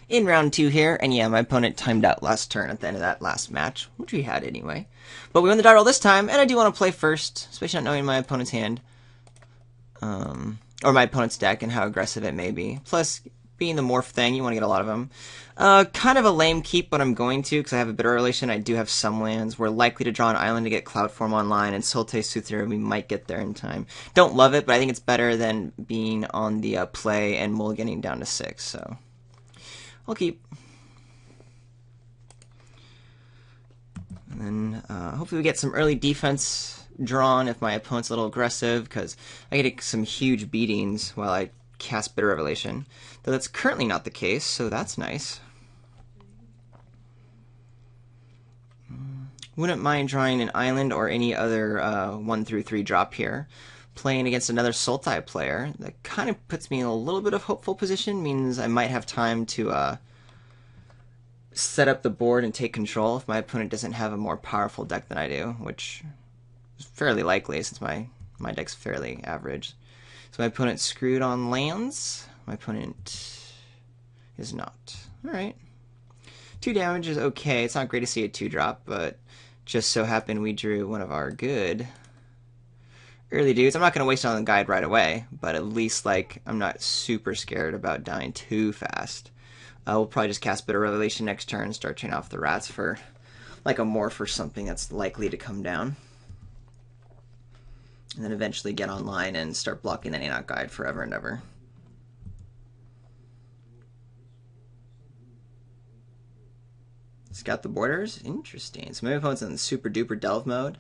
in round 2 here, and yeah, my opponent timed out last turn at the end of that last match, which we had anyway. But we won the die roll this time, and I do want to play first, especially not knowing my opponent's hand, or my opponent's deck and how aggressive it may be. Plus, being the morph thing, you want to get a lot of them. Kind of a lame keep, but I'm going to, because I have a Bitter Revelation. I do have some lands. We're likely to draw an island to get Cloudform online, and Sultai Soothsayer, we might get there in time. Don't love it, but I think it's better than being on the play and mulliganing down to 6, so I'll keep. And then hopefully we get some early defense drawn if my opponent's a little aggressive, because I get some huge beatings while I cast Bitter Revelation. Though that's currently not the case, so that's nice. Wouldn't mind drawing an island or any other 1 through 3 drop here. Playing against another Sultai player, that kind of puts me in a little bit of hopeful position, means I might have time to set up the board and take control if my opponent doesn't have a more powerful deck than I do, which is fairly likely since my deck's fairly average. So my opponent's screwed on lands. My opponent is not. Alright. 2 damage is okay. It's not great to see a 2-drop, but just so happened we drew one of our good early dudes. I'm not going to waste it on the guide right away, but at least like I'm not super scared about dying too fast. We'll probably just cast Bitter Revelation next turn and start turning off the rats for like a morph or something that's likely to come down. And then eventually get online and start blocking that Anok guide forever and ever. Scout the borders? Interesting. So my opponent's in super duper delve mode.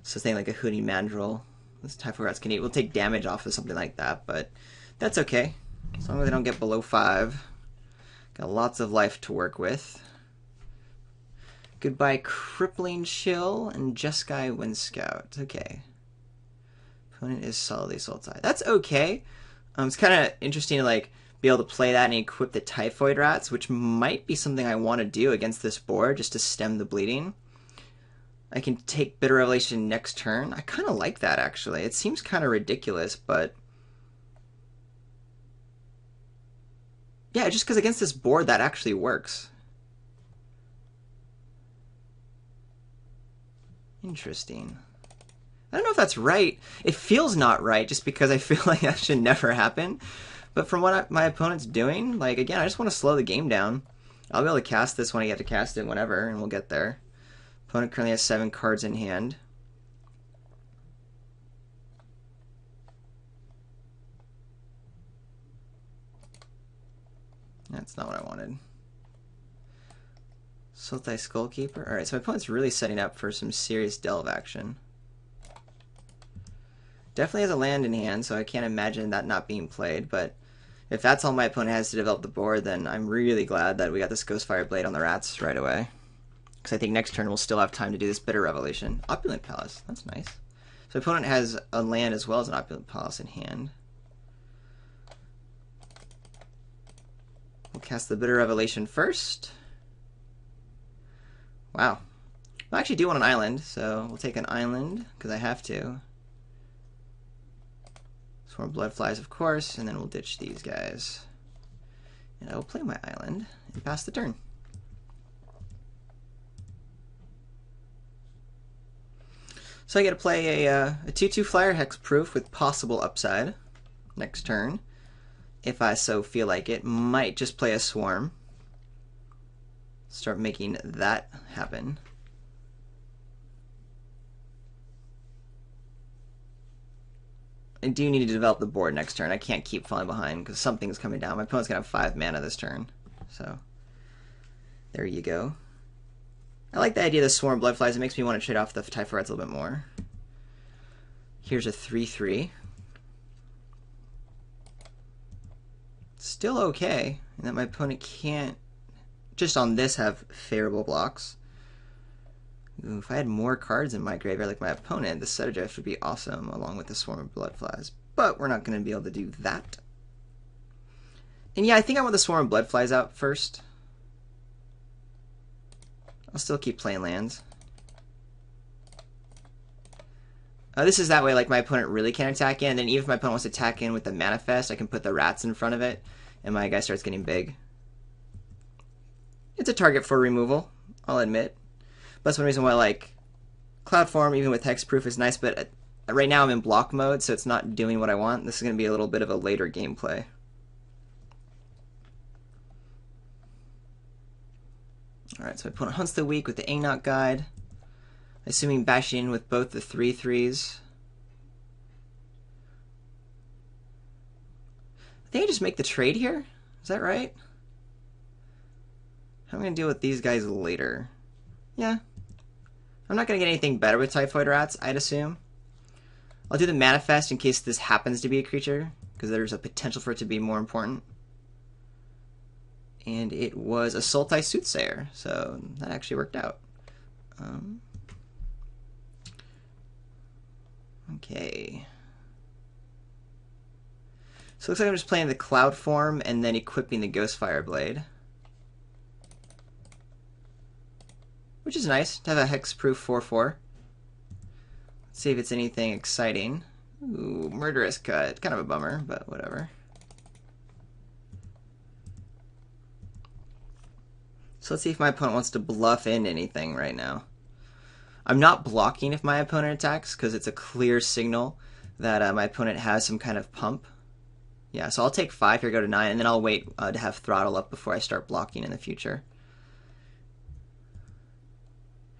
So something like a Hoonie Mandrill. This Typhoid Rats can eat. We'll take damage off of something like that, but that's okay. As long as they don't get below 5. Got lots of life to work with. Goodbye Crippling Chill and Jeskai Wind Scout. Okay. Opponent is solidly Sultai. That's okay. It's kind of interesting to like be able to play that and equip the Typhoid Rats, which might be something I want to do against this board just to stem the bleeding. I can take Bitter Revelation next turn. I kind of like that, actually. It seems kind of ridiculous, but yeah, just because against this board that actually works. Interesting. I don't know if that's right. It feels not right just because I feel like that should never happen. But from what my opponent's doing, like, again, I just want to slow the game down. I'll be able to cast this when I get to cast it whenever, and we'll get there. Opponent currently has 7 cards in hand. That's not what I wanted. Sultai Skullkeeper. Alright, so my opponent's really setting up for some serious delve action. Definitely has a land in hand, so I can't imagine that not being played, but if that's all my opponent has to develop the board, then I'm really glad that we got this Ghostfire Blade on the rats right away. Because I think next turn we'll still have time to do this Bitter Revelation. Opulent Palace, that's nice. So opponent has a land as well as an Opulent Palace in hand. We'll cast the Bitter Revelation first. Wow. I actually do want an island, so we'll take an island, because I have to. Swarm Bloodflies, of course, and then we'll ditch these guys. And I will play my island and pass the turn. So I get to play a 2/2 flyer hexproof with possible upside next turn. If I so feel like it, might just play a swarm. Start making that happen. I do need to develop the board next turn. I can't keep falling behind because something's coming down. My opponent's going to have 5 mana this turn. So, there you go. I like the idea of the Swarm Bloodflies. It makes me want to trade off the Typhoid Rats a little bit more. Here's a 3/3. Still okay, and that my opponent can't, just on this, have favorable blocks. Ooh, if I had more cards in my graveyard like my opponent, the Setter Drift would be awesome, along with the Swarm of Bloodflies. But we're not going to be able to do that. And yeah, I think I want the Swarm of Bloodflies out first. I'll still keep playing lands. This is that way, like, my opponent really can't attack in, and then even if my opponent wants to attack in with the Manifest, I can put the rats in front of it, and my guy starts getting big. It's a target for removal, I'll admit. But that's one reason why, like, Cloud Form, even with Hexproof, is nice, but right now I'm in block mode, so it's not doing what I want. This is going to be a little bit of a later gameplay. Alright, so my opponent hunts the weak with the A-Knock Guide. Assuming bashing in with both the 3/3s. I think I just make the trade here. Is that right? How am I going to deal with these guys later? Yeah. I'm not going to get anything better with Typhoid Rats, I'd assume. I'll do the Manifest in case this happens to be a creature, because there's a potential for it to be more important. And it was a Sultai Soothsayer, so that actually worked out. Okay. So it looks like I'm just playing the Cloud Form and then equipping the Ghostfire Blade. Which is nice to have a hexproof 4/4. Let's see if it's anything exciting. Ooh, Murderous Cut. Kind of a bummer, but whatever. So let's see if my opponent wants to bluff in anything right now. I'm not blocking if my opponent attacks because it's a clear signal that my opponent has some kind of pump. Yeah, so I'll take 5 here, go to 9, and then I'll wait to have Throttle up before I start blocking in the future.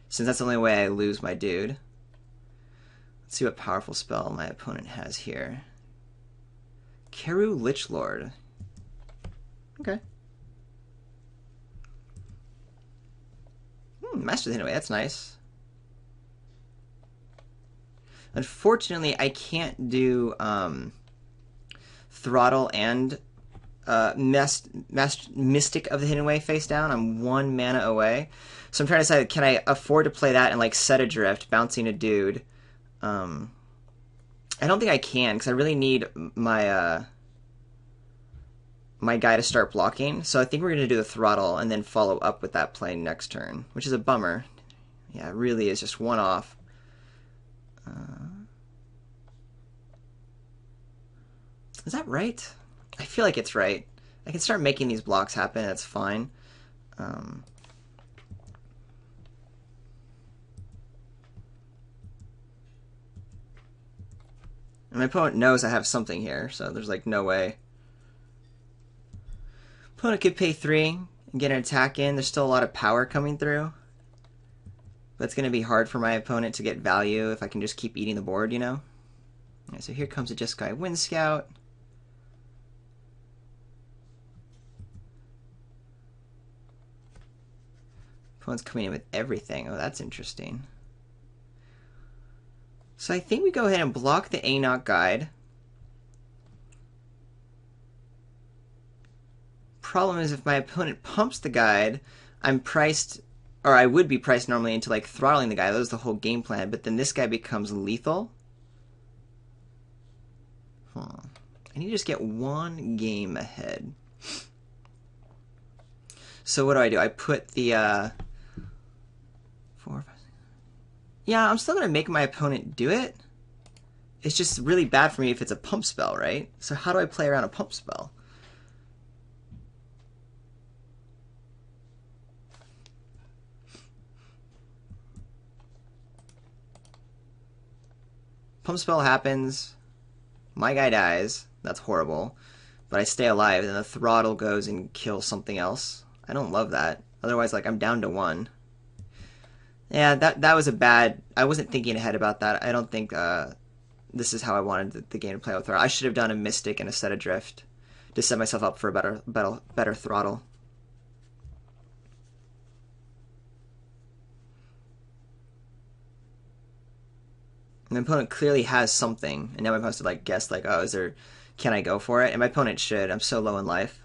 Since that's the only way I lose my dude. Let's see what powerful spell my opponent has here. Keru Lichlord. Okay. Master the Hidden Away, that's nice. Unfortunately, I can't do Throttle and Mystic of the Hidden Way face down. I'm 1 mana away. So I'm trying to decide, can I afford to play that and like set Adrift, bouncing a dude? I don't think I can, because I really need my my guy to start blocking. So I think we're going to do the Throttle and then follow up with that play next turn, which is a bummer. Yeah, it really is just 1 off. Is that right? I feel like it's right. I can start making these blocks happen, that's fine. And my opponent knows I have something here, so there's like no way. Opponent could pay 3 and get an attack in. There's still a lot of power coming through. But it's going to be hard for my opponent to get value if I can just keep eating the board, you know? Alright, so here comes a Jeskai Wind Scout. Opponent's coming in with everything. Oh, that's interesting. So I think we go ahead and block the A-Knock Guide. Problem is if my opponent pumps the guide, I'm priced, or I would be priced normally into like throttling the guy. That was the whole game plan, but then this guy becomes lethal. I need to just get 1 game ahead. So what do? I put the 4, 5, 6. Yeah, I'm still gonna make my opponent do it. It's just really bad for me if it's a pump spell, right? So how do I play around a pump spell? Pump spell happens, my guy dies, that's horrible, but I stay alive, and then the Throttle goes and kills something else. I don't love that. Otherwise, like, I'm down to 1. Yeah, that was a bad... I wasn't thinking ahead about that. I don't think this is how I wanted the game to play with Throttle. I should have done a Mystic and a Set Adrift to set myself up for a better Throttle. And my opponent clearly has something, and now my opponent's like guess like, oh, can I go for it? And my opponent should. I'm so low in life.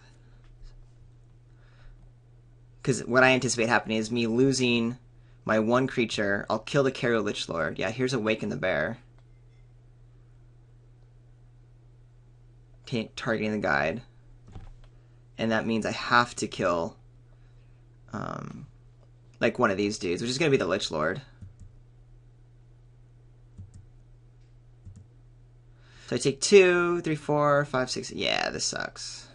Because what I anticipate happening is me losing my 1 creature. I'll kill the Keru Lichlord. Yeah, here's Awaken the Bear. Targeting the guide. And that means I have to kill like one of these dudes, which is going to be the Lichlord. So I take 2, 3, 4, 5, 6. Yeah, this sucks.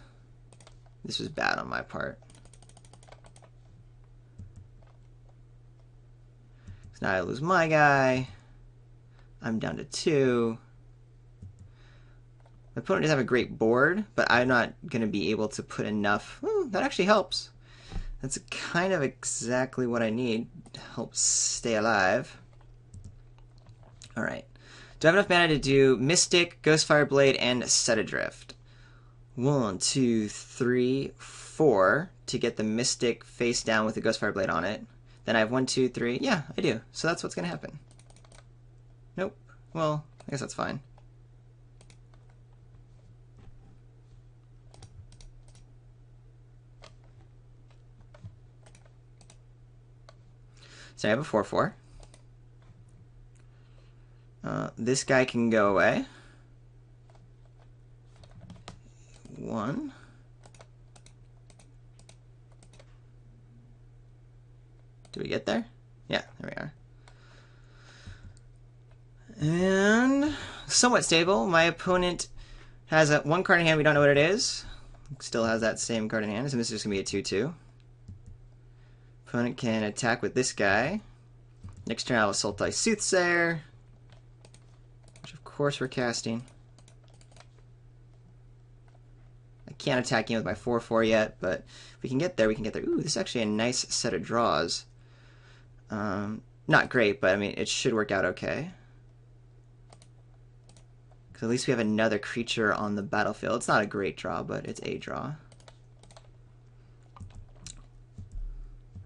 This was bad on my part. So now I lose my guy. I'm down to 2. My opponent doesn't have a great board, but I'm not going to be able to put enough. Ooh, that actually helps. That's kind of exactly what I need to help stay alive. All right. Do I have enough mana to do Mystic, Ghostfire Blade, and Set Adrift? 1, 2, 3, 4 to get the Mystic face down with the Ghostfire Blade on it. Then I have 1, 2, 3. Yeah, I do. So that's what's going to happen. Nope. Well, I guess that's fine. So I have a 4/4. This guy can go away. 1. Do we get there? Yeah, there we are. And somewhat stable. My opponent has a 1 card in hand. We don't know what it is. Still has that same card in hand. So this is just going to be a 2/2. Opponent can attack with this guy. Next turn I'll Sultai Soothsayer, which of course we're casting. I can't attack him with my 4/4 yet, but if we can get there, we can get there. Ooh, this is actually a nice set of draws. Not great, but I mean, it should work out okay. Because at least we have another creature on the battlefield. It's not a great draw, but it's a draw.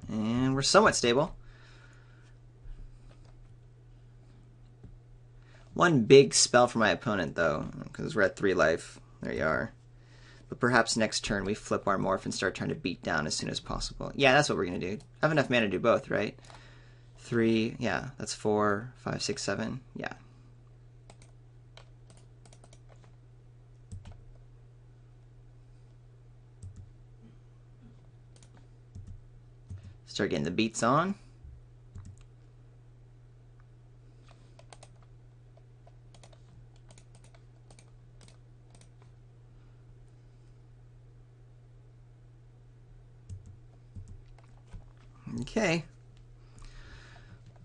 And we're somewhat stable. One big spell for my opponent, though, because we're at 3 life. There you are. But perhaps next turn we flip our morph and start trying to beat down as soon as possible. Yeah, that's what we're going to do. I have enough mana to do both, right? 3, yeah, that's 4, 5, 6, 7, yeah. Start getting the beats on. Okay.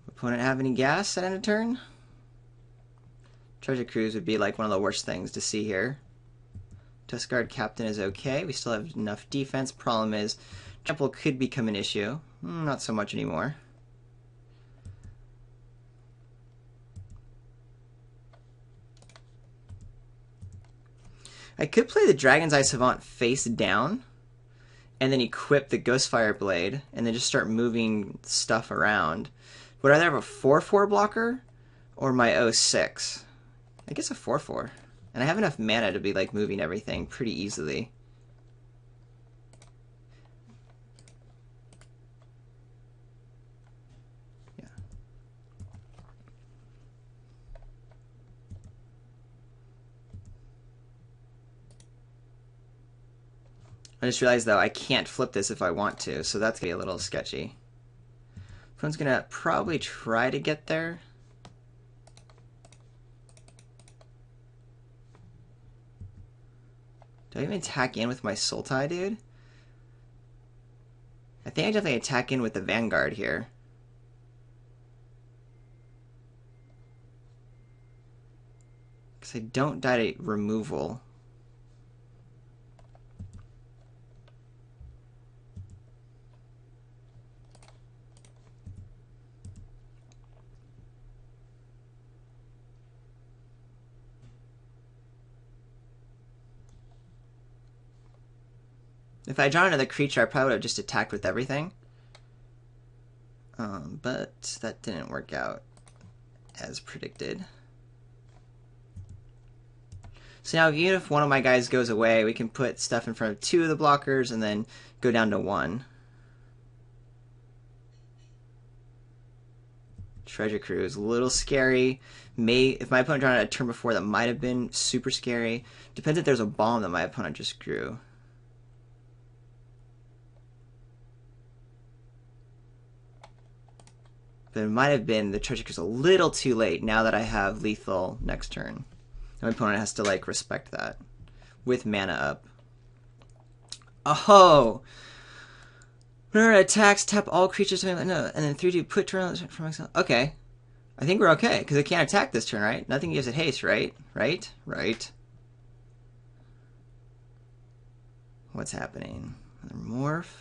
Opponent have any gas at end of turn? Treasure Cruise would be like one of the worst things to see here. Tuskguard Captain is okay. We still have enough defense. Problem is, Temple could become an issue. Not so much anymore. I could play the Dragon's Eye Savant face down and then equip the Ghostfire Blade and then just start moving stuff around. Would I rather have a 4/4 blocker or my 0/6? I guess a 4/4. And I have enough mana to be like moving everything pretty easily. Yeah. I just realized though I can't flip this if I want to, so that's gonna be a little sketchy. Opponent's gonna probably try to get there. Do I even attack in with my Sultai, dude? I think I definitely attack in with the Vanguard here. Because I don't die to removal. If I draw another creature, I probably would have just attacked with everything. But that didn't work out as predicted. So now even if one of my guys goes away, we can put stuff in front of 2 of the blockers and then go down to 1. Treasure Cruise, a little scary. If my opponent drawn a turn before, that might have been super scary. Depends if there's a bomb that my opponent just drew. But it might have been the Treasure Cruise a little too late now that I have lethal next turn. My opponent has to like respect that with mana up. Oh! Whenever it attacks, tap all creatures. No, and then 3-2 put turn from exile. Okay. I think we're okay, because it can't attack this turn, right? Nothing gives it haste, right? Right? What's happening? Another morph?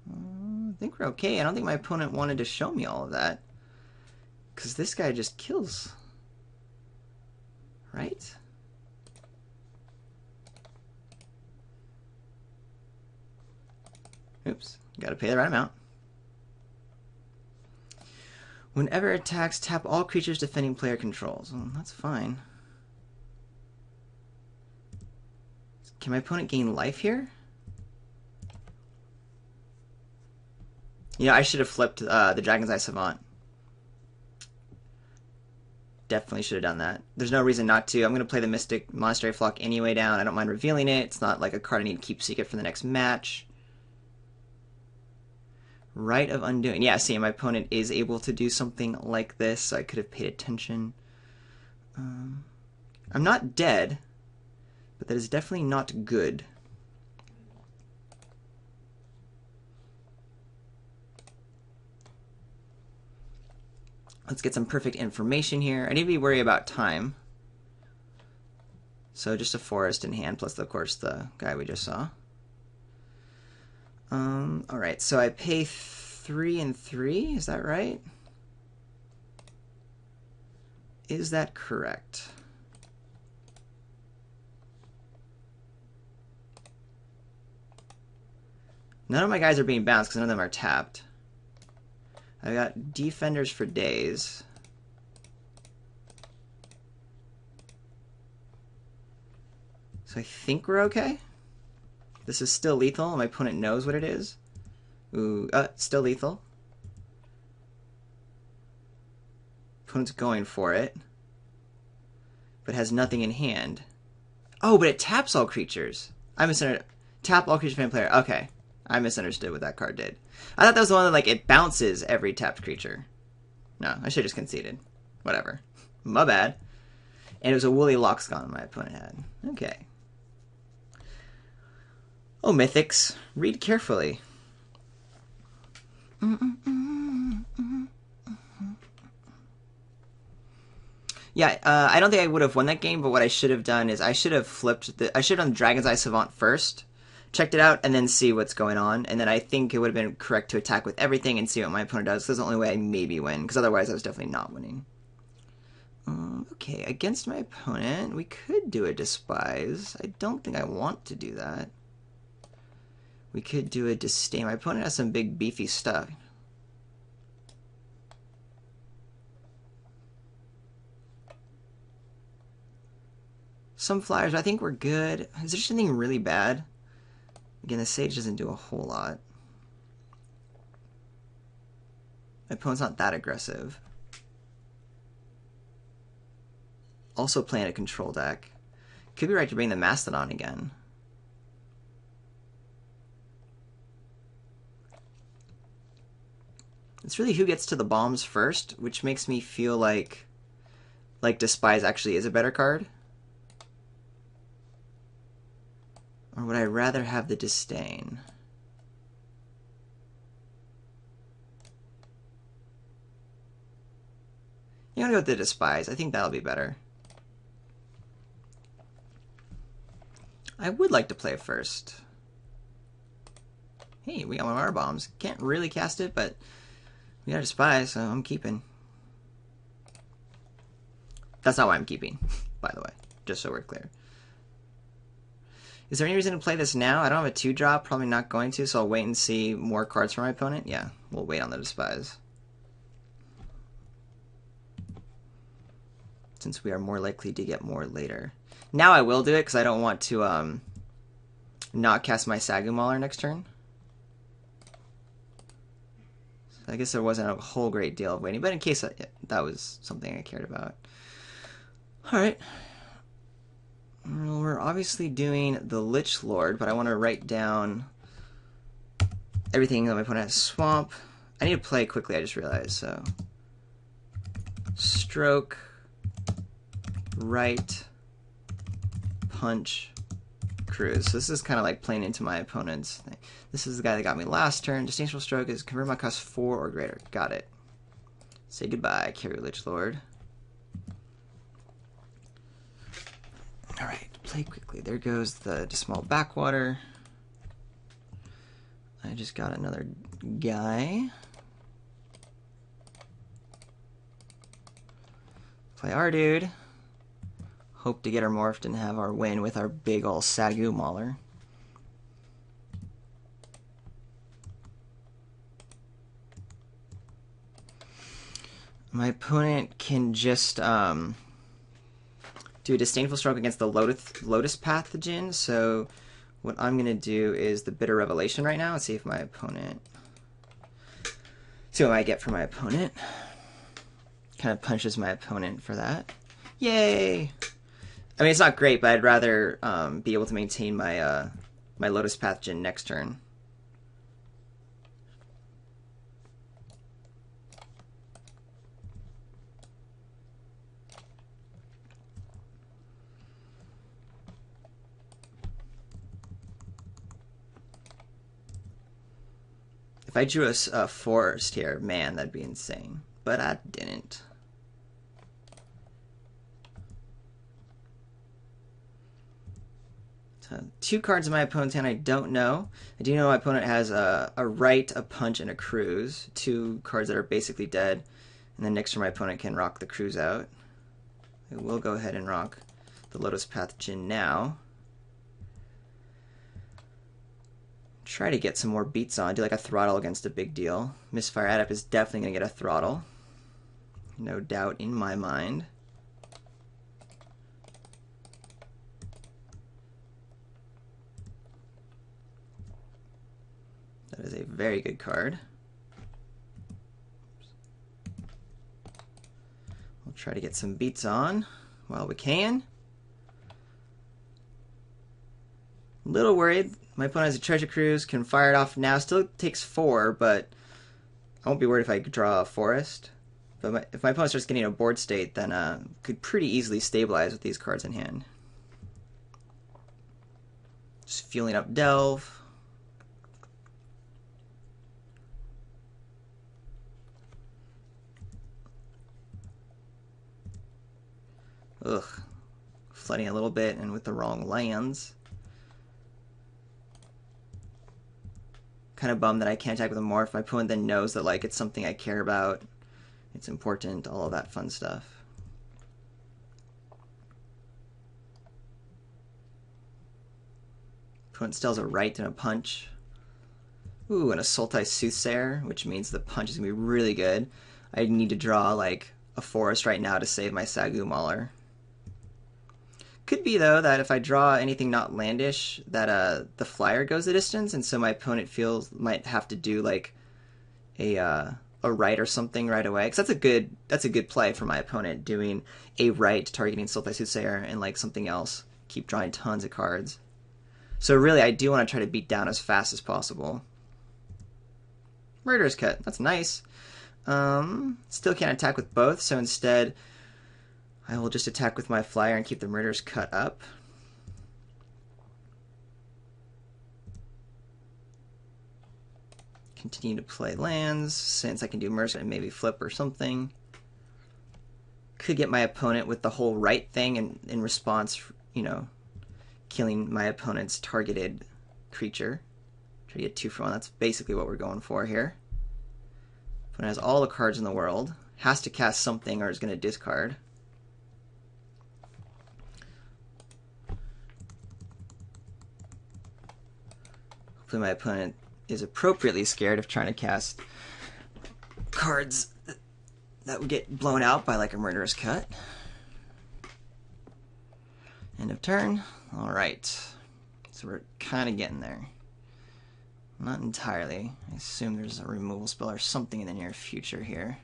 I think we're okay. I don't think my opponent wanted to show me all of that. Because this guy just kills. Right? Oops. Gotta pay the right amount. Whenever it attacks, tap all creatures defending player controls. Well, that's fine. Can my opponent gain life here? You know, I should have flipped the Dragon's Eye Savant. Definitely should have done that. There's no reason not to. I'm going to play the Mystic Monastery Flock anyway down. I don't mind revealing it. It's not like a card I need to keep secret for the next match. Rite of Undoing. Yeah, see, my opponent is able to do something like this, so I could have paid attention. I'm not dead, but that is definitely not good. Let's get some perfect information here. I need to be worried about time. So just a forest in hand, plus, of course, the guy we just saw. Alright, so I pay 3 and 3, is that right? Is that correct? None of my guys are being bounced because none of them are tapped. I got defenders for days. So I think we're okay. This is still lethal. My opponent knows what it is. Ooh, still lethal. Opponent's going for it. But has nothing in hand. Oh, but it taps all creatures. I misunderstood. Tap all creatures fan player. Okay. I misunderstood what that card did. I thought that was the one that, like, it bounces every tapped creature. No, I should have just conceded. Whatever. My bad. And it was a Woolly Lockscon my opponent had. Okay. Oh, Mythics. Read carefully. Yeah, I don't think I would have won that game, but what I should have done is I should have I should have done Dragon's Eye Savant first, checked it out, and then see what's going on, and then I think it would have been correct to attack with everything and see what my opponent does, because that's the only way I maybe win, because otherwise I was definitely not winning. Okay, against my opponent, we could do a Despise. I don't think I want to do that. We could do a Disdain. My opponent has some big beefy stuff. Some flyers, I think we're good. Is there anything really bad? Again, the Sage doesn't do a whole lot. My opponent's not that aggressive. Also playing a control deck. Could be right to bring the Mastodon again. It's really who gets to the bombs first, which makes me feel like Despise actually is a better card. Or would I rather have the Disdain? I'm gonna go with the Despise. I think that'll be better. I would like to play first. Hey, we got one of our bombs. Can't really cast it, but we got a Despise, so I'm keeping. That's not why I'm keeping, by the way, just so we're clear. Is there any reason to play this now? I don't have a 2-drop, probably not going to, so I'll wait and see more cards from my opponent. Yeah, we'll wait on the Despise. Since we are more likely to get more later. Now I will do it, because I don't want to not cast my Sagu Mauler next turn. So I guess there wasn't a whole great deal of waiting, but in case that was something I cared about. Alright. We're obviously doing the Lich Lord, but I want to write down everything that my opponent has. Swamp. I need to play quickly, I just realized, so. Stroke. Right. Punch. cruise. So this is kind of like playing into my opponent's thing. This is the guy that got me last turn. Distinguishable stroke is convert my cost 4 or greater. Got it. Say goodbye, Carry Lich Lord. Alright, play quickly. There goes the small backwater. I just got another guy. Play our dude. Hope to get her morphed and have our win with our big ol' Sagu Mauler. My opponent can just do a Disdainful Stroke against the Lotus Pathogen, so what I'm going to do is the Bitter Revelation right now and see if my opponent... see what I get from my opponent. Kind of punishes my opponent for that. Yay! I mean, it's not great, but I'd rather be able to maintain my my Lotus Pathogen next turn. If I drew a forest here, man, that'd be insane. But I didn't. So 2 cards in my opponent's hand I don't know. I do know my opponent has a Right, a Punch, and a Cruise. 2 cards that are basically dead. And then next turn my opponent can rock the Cruise out. I will go ahead and rock the Lotus Pathogen now. Try to get some more beats on. Do like a throttle against a big deal. Misfire Adept is definitely going to get a throttle. No doubt in my mind. That is a very good card. We'll try to get some beats on while we can. A little worried. My opponent has a Treasure Cruise, can fire it off now. Still takes 4, but I won't be worried if I draw a Forest. But if my opponent starts getting a board state, then could pretty easily stabilize with these cards in hand. Just fueling up Delve. Ugh. Flooding a little bit and with the wrong lands. Kind of bummed that I can't attack with a morph. My opponent then knows that like it's something I care about. It's important, all of that fun stuff. Opponent still has a Right and a Punch. Ooh, and a Sultai Soothsayer, which means the punch is going to be really good. I need to draw like a forest right now to save my Sagu Mauler. Could be, though, that if I draw anything not landish, that the flyer goes the distance, and so my opponent might have to do like a Right or something right away. Because that's a good play for my opponent, doing a Right targeting Sultai Soothsayer and like something else. Keep drawing tons of cards. So really, I do want to try to beat down as fast as possible. Murderous Cut, that's nice. Still can't attack with both, so instead I will just attack with my flyer and keep the Murderous Cut up. Continue to play lands, since I can do Murderous Cut and maybe flip or something. Could get my opponent with the whole Right thing, and in response, you know, killing my opponent's targeted creature. Try to get 2 for 1, that's basically what we're going for here. Opponent has all the cards in the world, has to cast something or is going to discard. Hopefully my opponent is appropriately scared of trying to cast cards that would get blown out by like a Murderous Cut. End of turn. Alright. So we're kind of getting there. Not entirely. I assume there's a removal spell or something in the near future here.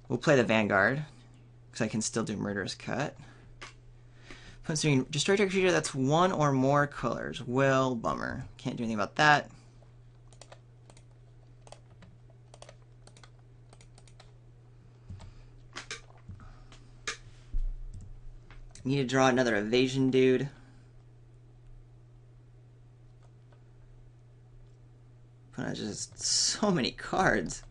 We'll play the Vanguard, because I can still do Murderous Cut. Considering destroy target creature that's 1 or more colors. Well, bummer. Can't do anything about that. Need to draw another evasion dude. Opponent has just so many cards.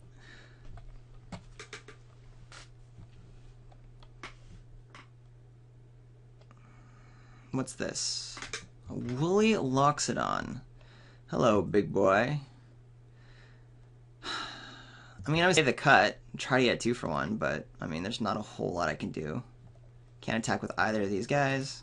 What's this? A Woolly Loxodon. Hello, big boy. I mean, I would say the cut. Try to get 2 for 1, but I mean, there's not a whole lot I can do. Can't attack with either of these guys.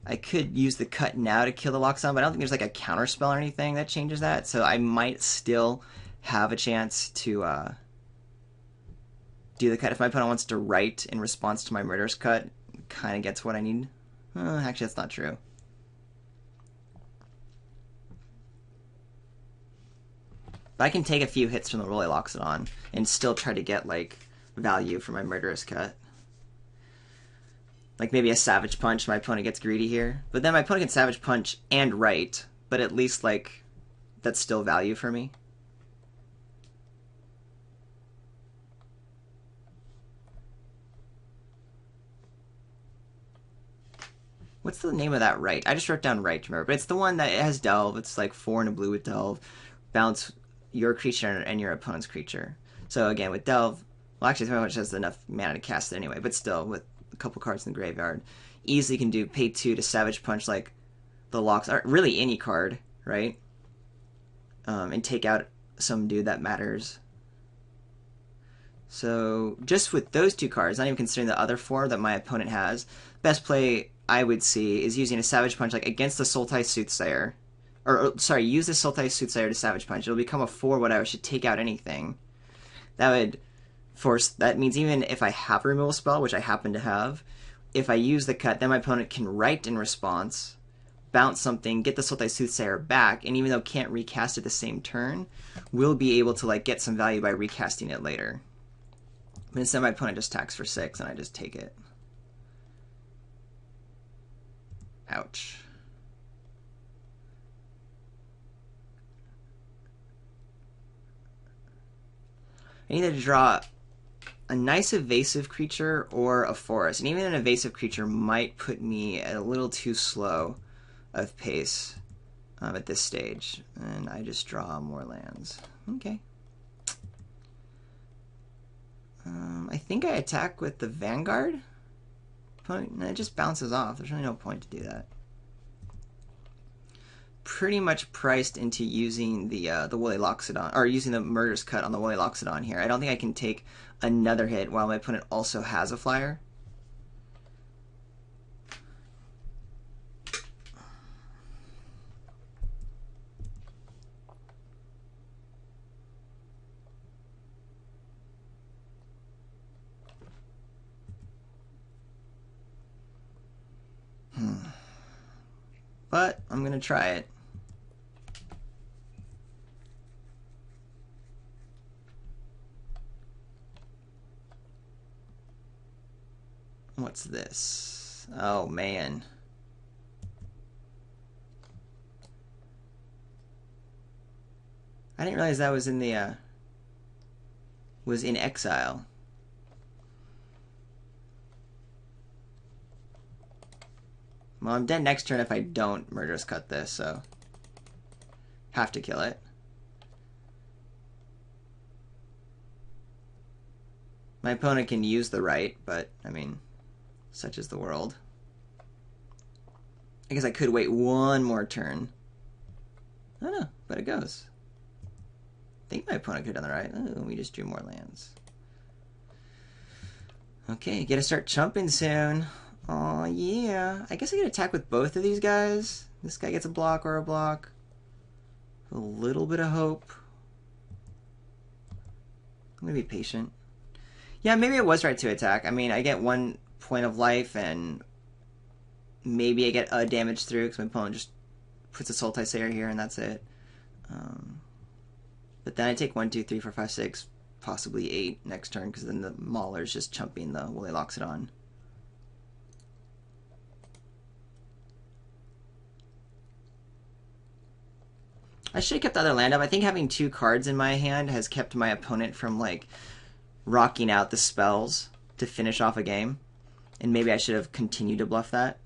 I could use the cut now to kill the Loxodon, but I don't think there's like a counter spell or anything that changes that, so I might still have a chance to do the cut. If my opponent wants to write in response to my Murderous Cut, kind of gets what I need. Actually, that's not true. But I can take a few hits from the Woolly Loxodon and still try to get, like, value for my Murderous Cut. Like, maybe a Savage Punch, my opponent gets greedy here. But then my opponent can Savage Punch and write, but at least, like, that's still value for me. What's the name of that write? I just wrote down write, remember. But it's the one that has Delve. It's like 4 and a blue with Delve. Bounce your creature and your opponent's creature. So again, with Delve, well, actually, pretty much has enough mana to cast it anyway. But still, with a couple cards in the graveyard, easily can do pay 2 to Savage Punch like the Lox, or really any card, right? And take out some dude that matters. So just with those 2 cards, not even considering the other 4 that my opponent has, best play I would see is using a Savage Punch like against the Sultai Soothsayer. Or sorry, use the Sultai Soothsayer to Savage Punch. It'll become a 4 whatever, should take out anything. That would force, that means even if I have a removal spell, which I happen to have, if I use the cut, then my opponent can write in response, bounce something, get the Sultai Soothsayer back, and even though can't recast it the same turn, will be able to like get some value by recasting it later. But instead my opponent just attacks for 6 and I just take it. Ouch. I need to draw a nice evasive creature or a forest. And even an evasive creature might put me at a little too slow of pace at this stage. And I just draw more lands. Okay. I think I attack with the Vanguard. And it just bounces off. There's really no point to do that. Pretty much priced into using the Woolly Loxodon, or using the Murderous Cut on the Woolly Loxodon here. I don't think I can take another hit while my opponent also has a flyer. But I'm going to try it. What's this? Oh, man. I didn't realize that was in the, was in exile. Well, I'm dead next turn if I don't Murderous Cut this, so have to kill it. My opponent can use the right, but, I mean, such is the world. I guess I could wait one more turn. I don't know, but it goes. I think my opponent could have done the right. Oh, we just drew more lands. Okay, gotta start chumping soon. Oh yeah. I guess I can attack with both of these guys. This guy gets a block or a block. A little bit of hope. I'm gonna be patient. Yeah, maybe it was right to attack. I mean, I get 1 point of life and maybe I get a damage through because my opponent just puts a Sultai Sayer here and that's it. But then I take 1, 2, 3, 4, 5, 6, possibly 8 next turn because then the Mauler's just chumping the Woolly Loxodon. I should have kept the other land up. I think having 2 cards in my hand has kept my opponent from, like, rocking out the spells to finish off a game. And maybe I should have continued to bluff that.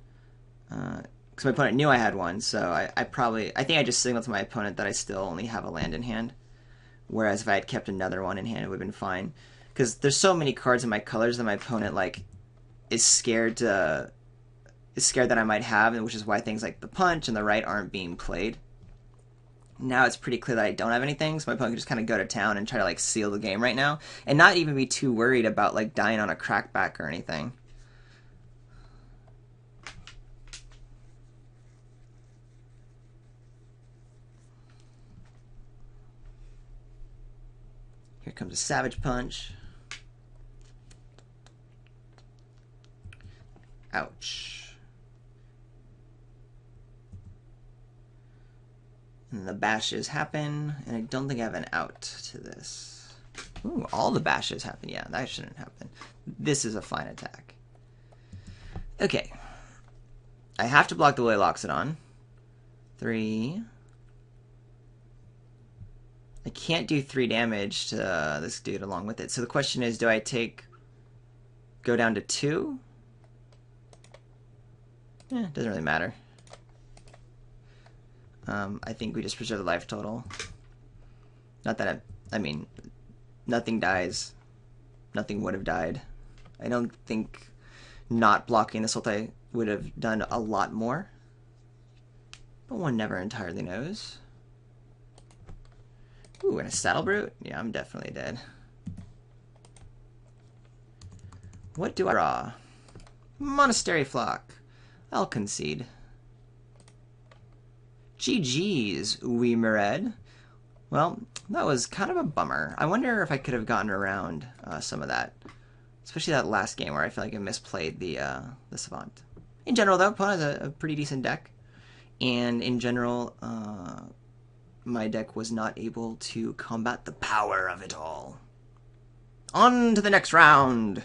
Because my opponent knew I had one, so I think I just signaled to my opponent that I still only have a land in hand. Whereas if I had kept another one in hand, it would have been fine. Because there's so many cards in my colors that my opponent like is scared that I might have, and which is why things like the punch and the right aren't being played. Now it's pretty clear that I don't have anything, so my opponent can just kind of go to town and try to like seal the game right now, and not even be too worried about like dying on a crackback or anything. Here comes a Savage Punch. Ouch. And the bashes happen, and I don't think I have an out to this. Ooh, all the bashes happen. Yeah, that shouldn't happen. This is a fine attack. Okay. I have to block the way Loxodon. 3. I can't do 3 damage to this dude along with it. So the question is, do I go down to 2? It doesn't really matter. I think we just preserve the life total. Not that I mean, nothing dies. Nothing would have died. I don't think not blocking the Sultai would have done a lot more. But one never entirely knows. Ooh, and a Saddle Brute? Yeah, I'm definitely dead. What do I draw? Monastery Flock. I'll concede. GG's, Weemered. Well, that was kind of a bummer. I wonder if I could have gotten around some of that. Especially that last game where I feel like I misplayed the Savant. In general, though, opponent has a pretty decent deck. And in general, my deck was not able to combat the power of it all. On to the next round!